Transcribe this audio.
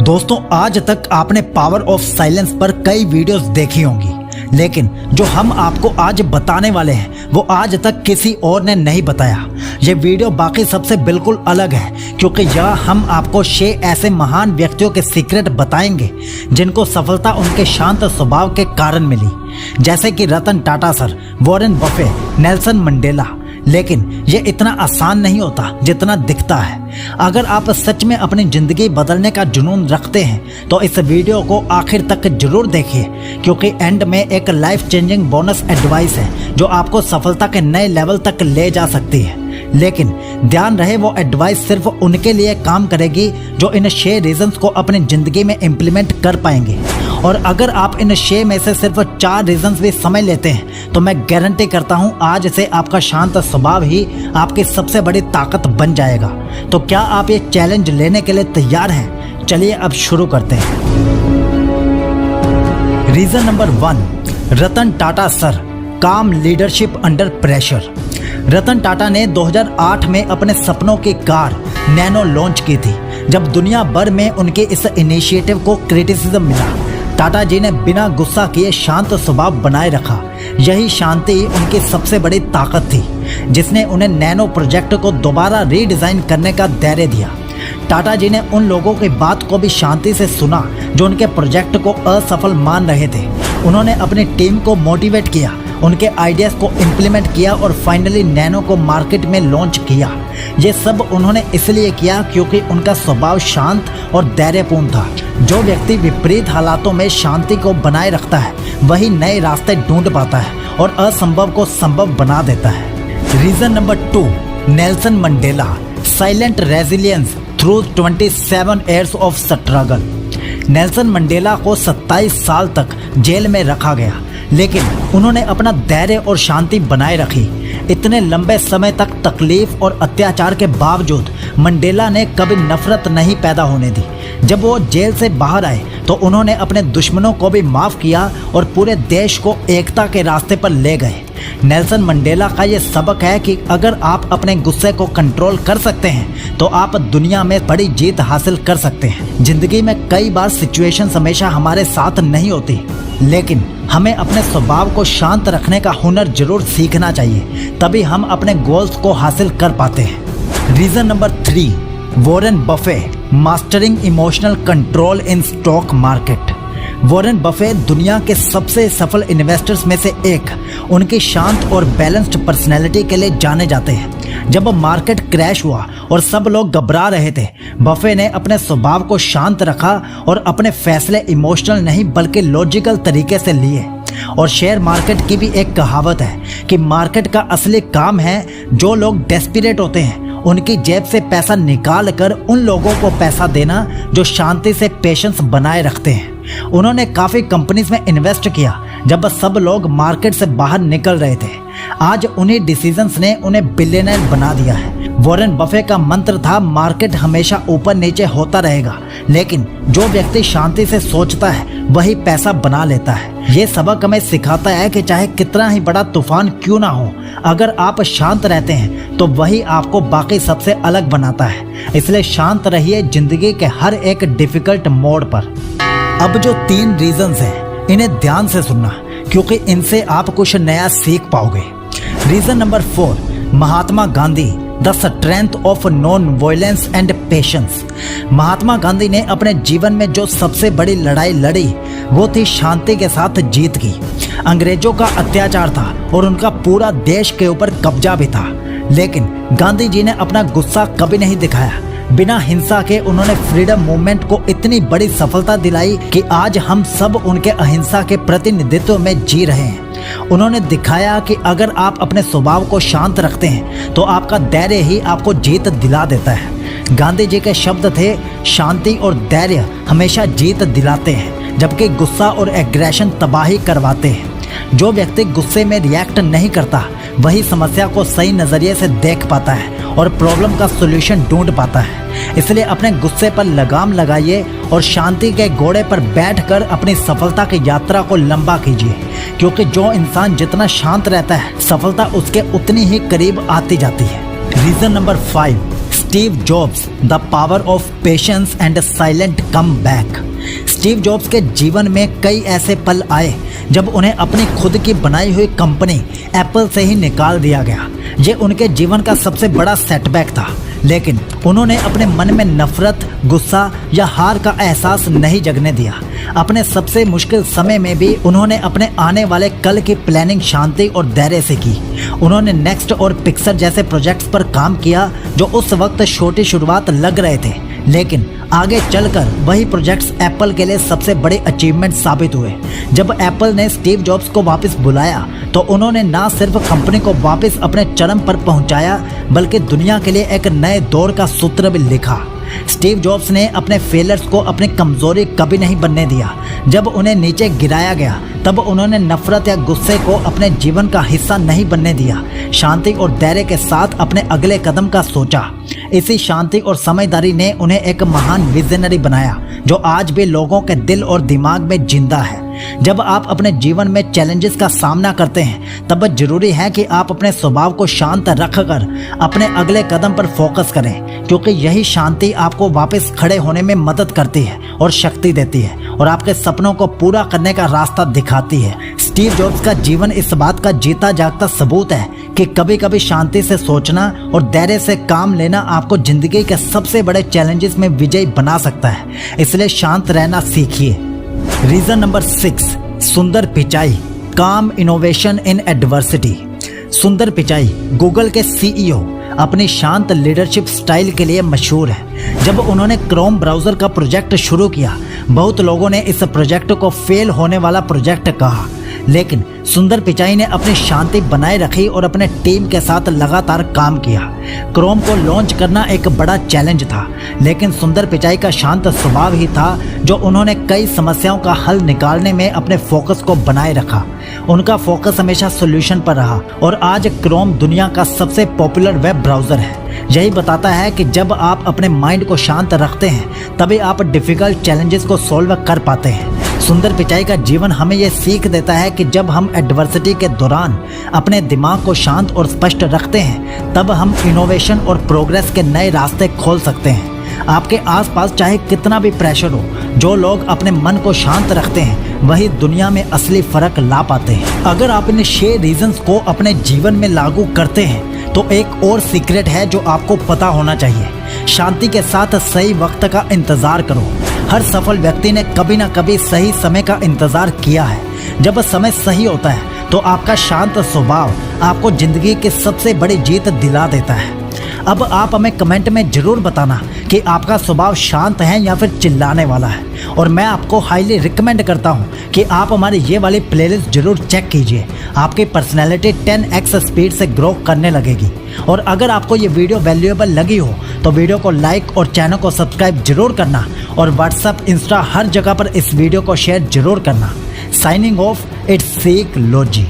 दोस्तों, आज तक आपने पावर ऑफ साइलेंस पर कई वीडियोस देखी होंगी, लेकिन जो हम आपको आज बताने वाले हैं वो आज तक किसी और ने नहीं बताया। ये वीडियो बाकी सबसे बिल्कुल अलग है, क्योंकि यह हम आपको 6 ऐसे महान व्यक्तियों के सीक्रेट बताएंगे जिनको सफलता उनके शांत स्वभाव के कारण मिली, जैसे कि Ratan Tata sir, Warren Buffett, Nelson Mandela. लेकिन ये इतना आसान नहीं होता जितना दिखता है। अगर आप सच में अपनी ज़िंदगी बदलने का जुनून रखते हैं तो इस वीडियो को आखिर तक जरूर देखिए, क्योंकि एंड में एक लाइफ चेंजिंग बोनस एडवाइस है जो आपको सफलता के नए लेवल तक ले जा सकती है। लेकिन ध्यान रहे, वो एडवाइस सिर्फ उनके लिए काम करेगी जो इन 6 रीजंस को अपनी ज़िंदगी में इम्प्लीमेंट कर पाएंगे। और अगर आप इन 6 में से सिर्फ 4 रीजंस भी समझ लेते हैं तो मैं गारंटी करता हूं आज से आपका शांत स्वभाव ही आपकी सबसे बड़ी ताकत बन जाएगा। तो क्या आप ये चैलेंज लेने के लिए तैयार हैं? चलिए अब शुरू करते हैं। रीजन नंबर 1, रतन टाटा सर, काम leadership under pressure. Ratan Tata ने 2008 में अपने सपनों की कार नैनो लॉन्च की थी। जब दुनिया भर में उनके इस इनिशिएटिव को क्रिटिसिज्म मिला, टाटा जी ने बिना गुस्सा किए शांत स्वभाव बनाए रखा। यही शांति उनकी सबसे बड़ी ताकत थी, जिसने उन्हें नैनो प्रोजेक्ट को दोबारा रीडिज़ाइन करने का धैर्य दिया। टाटा जी ने उन लोगों की बात को भी शांति से सुना जो उनके प्रोजेक्ट को असफल मान रहे थे। उन्होंने अपनी टीम को मोटिवेट किया, उनके आइडियाज़ को इम्प्लीमेंट किया और फाइनली नैनो को मार्केट में लॉन्च किया। ये सब उन्होंने इसलिए किया क्योंकि उनका स्वभाव शांत और धैर्यपूर्ण था। जो व्यक्ति विपरीत हालातों में शांति को बनाए रखता है वही नए रास्ते ढूंढ पाता है और असंभव को संभव बना देता है। Reason number 2, Nelson Mandela, silent resilience through 27 years of struggle. Nelson Mandela को 27 साल तक जेल में रखा गया, लेकिन उन्होंने अपना धैर्य और शांति बनाए रखी। इतने लंबे समय तक तकलीफ और अत्याचार के बावजूद मंडेला ने कभी नफरत नहीं पैदा होने दी। जब वो जेल से बाहर आए तो उन्होंने अपने दुश्मनों को भी माफ़ किया और पूरे देश को एकता के रास्ते पर ले गए। नेल्सन मंडेला का ये सबक है कि अगर आप अपने गुस्से को कंट्रोल कर सकते हैं तो आप दुनिया में बड़ी जीत हासिल कर सकते हैं। जिंदगी में कई बार सिचुएशंस हमेशा हमारे साथ नहीं होती, लेकिन हमें अपने स्वभाव को शांत रखने का हुनर जरूर सीखना चाहिए, तभी हम अपने गोल्स को हासिल कर पाते हैं। Reason number 3, Warren Buffett, mastering emotional control in stock market. Warren Buffett दुनिया के सबसे सफल इन्वेस्टर्स में से एक। उनकी शांत और बैलेंस्ड पर्सनैलिटी के लिए जाने जाते हैं। जब मार्केट क्रैश हुआ और सब लोग घबरा रहे थे, बफे ने अपने स्वभाव को शांत रखा और अपने फैसले इमोशनल नहीं बल्कि लॉजिकल तरीके से लिए। और शेयर मार्केट की भी एक कहावत है कि मार्केट का असली काम है जो लोग डेस्परेट होते हैं उनकी जेब से पैसा निकाल कर उन लोगों को पैसा देना जो शांति से पेशेंस बनाए रखते हैं। उन्होंने काफ़ी कंपनीज में इन्वेस्ट किया जब सब लोग मार्केट से बाहर निकल रहे थे। आज उन्हीं डिसीजंस ने उन्हें बिलियनर बना दिया है। वॉरेन बफे का मंत्र था, मार्केट हमेशा ऊपर नीचे होता रहेगा, लेकिन जो व्यक्ति शांति से सोचता है वही पैसा बना लेता है। ये सबक हमें सिखाता है कि चाहे कितना ही बड़ा तूफान क्यों ना हो, अगर आप शांत रहते हैं तो वही आपको बाकी सबसे अलग बनाता है। इसलिए शांत रहिए जिंदगी के हर एक डिफिकल्ट मोड़ पर। अब जो 3 रीजंस हैं इन्हें ध्यान से सुनना, क्योंकि इनसे आप कुछ नया सीख पाओगे। Reason number 4, Mahatma Gandhi, the strength of non violence and patience. Mahatma Gandhi ने अपने जीवन में जो सबसे बड़ी लड़ाई लड़ी वो थी शांति के साथ जीत की। अंग्रेजों का अत्याचार था और उनका पूरा देश के ऊपर कब्जा भी था, लेकिन गांधी जी ने अपना गुस्सा कभी नहीं दिखाया। बिना हिंसा के उन्होंने फ्रीडम मूवमेंट को इतनी बड़ी सफलता दिलाई कि आज हम सब उनके अहिंसा के प्रतिनिधित्व में जी रहे हैं। उन्होंने दिखाया कि अगर आप अपने स्वभाव को शांत रखते हैं तो आपका धैर्य ही आपको जीत दिला देता है। गांधी जी के शब्द थे, शांति और धैर्य हमेशा जीत दिलाते हैं, जबकि गुस्सा और एग्रेशन तबाही करवाते हैं। जो व्यक्ति गुस्से में रिएक्ट नहीं करता वही समस्या को सही नज़रिए से देख पाता है और प्रॉब्लम का सॉल्यूशन ढूंढ पाता है। इसलिए अपने गुस्से पर लगाम लगाइए और शांति के घोड़े पर बैठकर अपनी सफलता की यात्रा को लंबा कीजिए, क्योंकि जो इंसान जितना शांत रहता है सफलता उसके उतनी ही करीब आती जाती है। Reason number 5, Steve Jobs the power of patience and silent comeback. Steve Jobs के जीवन में कई ऐसे पल आए जब उन्हें अपनी खुद की बनाई हुई कंपनी एप्पल से ही निकाल दिया गया। ये उनके जीवन का सबसे बड़ा सेटबैक था, लेकिन उन्होंने अपने मन में नफरत, गुस्सा या हार का एहसास नहीं जगने दिया। अपने सबसे मुश्किल समय में भी उन्होंने अपने आने वाले कल की प्लानिंग शांति और धैर्य से की। उन्होंने नेक्स्ट और पिक्सर जैसे प्रोजेक्ट्स पर काम किया जो उस वक्त छोटी शुरुआत लग रहे थे, लेकिन आगे चलकर वही प्रोजेक्ट्स एप्पल के लिए सबसे बड़े अचीवमेंट साबित हुए। जब एप्पल ने स्टीव जॉब्स को वापस बुलाया तो उन्होंने ना सिर्फ कंपनी को वापस अपने चरम पर पहुंचाया, बल्कि दुनिया के लिए एक नए दौर का सूत्र भी लिखा। स्टीव जॉब्स ने अपने फेलियर्स को अपनी कमजोरी कभी नहीं बनने दिया। जब उन्हें नीचे गिराया गया तब उन्होंने नफरत या गुस्से को अपने जीवन का हिस्सा नहीं बनने दिया। शांति और धैर्य के साथ अपने अगले कदम का सोचा। इसी शांति और समझदारी ने उन्हें एक महान विजनरी बनाया जो आज भी लोगों के दिल और दिमाग में जिंदा है। जब आप अपने जीवन में चैलेंजेस का सामना करते हैं तब जरूरी है कि आप अपने स्वभाव को शांत रखकर अपने अगले कदम पर फोकस करें, क्योंकि यही शांति आपको वापस खड़े होने में मदद करती है और शक्ति देती है और आपके सपनों को पूरा करने का रास्ता दिखाती है। स्टीव जॉब्स का जीवन इस बात का जीता जागता सबूत है कि कभी कभी शांति से सोचना और धैर्य से काम लेना आपको जिंदगी के सबसे बड़े चैलेंजेस में विजयी बना सकता है। इसलिए शांत रहना सीखिए। रीजन नंबर 6, सुंदर पिचाई, काम इनोवेशन इन एडवर्सिटी। सुंदर पिचाई गूगल के सीईओ अपनी शांत लीडरशिप स्टाइल के लिए मशहूर है। जब उन्होंने क्रोम ब्राउज़र का प्रोजेक्ट शुरू किया, बहुत लोगों ने इस प्रोजेक्ट को फेल होने वाला प्रोजेक्ट कहा, लेकिन सुंदर पिचाई ने अपनी शांति बनाए रखी और अपने टीम के साथ लगातार काम किया। क्रोम को लॉन्च करना एक बड़ा चैलेंज था, लेकिन सुंदर पिचाई का शांत स्वभाव ही था जो उन्होंने कई समस्याओं का हल निकालने में अपने फोकस को बनाए रखा। उनका फोकस हमेशा सॉल्यूशन पर रहा और आज क्रोम दुनिया का सबसे पॉपुलर वेब ब्राउज़र है। यही बताता है कि जब आप अपने माइंड को शांत रखते हैं तभी आप डिफ़िकल्ट चैलेंजेस को सॉल्व कर पाते हैं। सुंदर पिचाई का जीवन हमें यह सीख देता है कि जब हम एडवर्सिटी के दौरान अपने दिमाग को शांत और स्पष्ट रखते हैं तब हम इनोवेशन और प्रोग्रेस के नए रास्ते खोल सकते हैं। आपके आसपास चाहे कितना भी प्रेशर हो, जो लोग अपने मन को शांत रखते हैं वही दुनिया में असली फर्क ला पाते हैं। अगर आप इन 6 रीजंस को अपने जीवन में लागू करते हैं तो एक और सीक्रेट है जो आपको पता होना चाहिए। शांति के साथ सही वक्त का इंतजार करो। हर सफल व्यक्ति ने कभी ना कभी सही समय का इंतजार किया है। जब समय सही होता है तो आपका शांत स्वभाव आपको जिंदगी की सबसे बड़ी जीत दिला देता है। अब आप हमें कमेंट में जरूर बताना कि आपका स्वभाव शांत है या फिर चिल्लाने वाला है, और मैं आपको हाईली रिकमेंड करता हूं कि आप हमारी ये वाली प्लेलिस्ट जरूर चेक कीजिए। आपकी पर्सनैलिटी 10x स्पीड से ग्रो करने लगेगी। और अगर आपको ये वीडियो वैल्यूएबल लगी हो तो वीडियो को लाइक और चैनल को सब्सक्राइब जरूर करना, और व्हाट्सएप, इंस्टा हर जगह पर इस वीडियो को शेयर जरूर करना। Signing off, it's seek लोजी।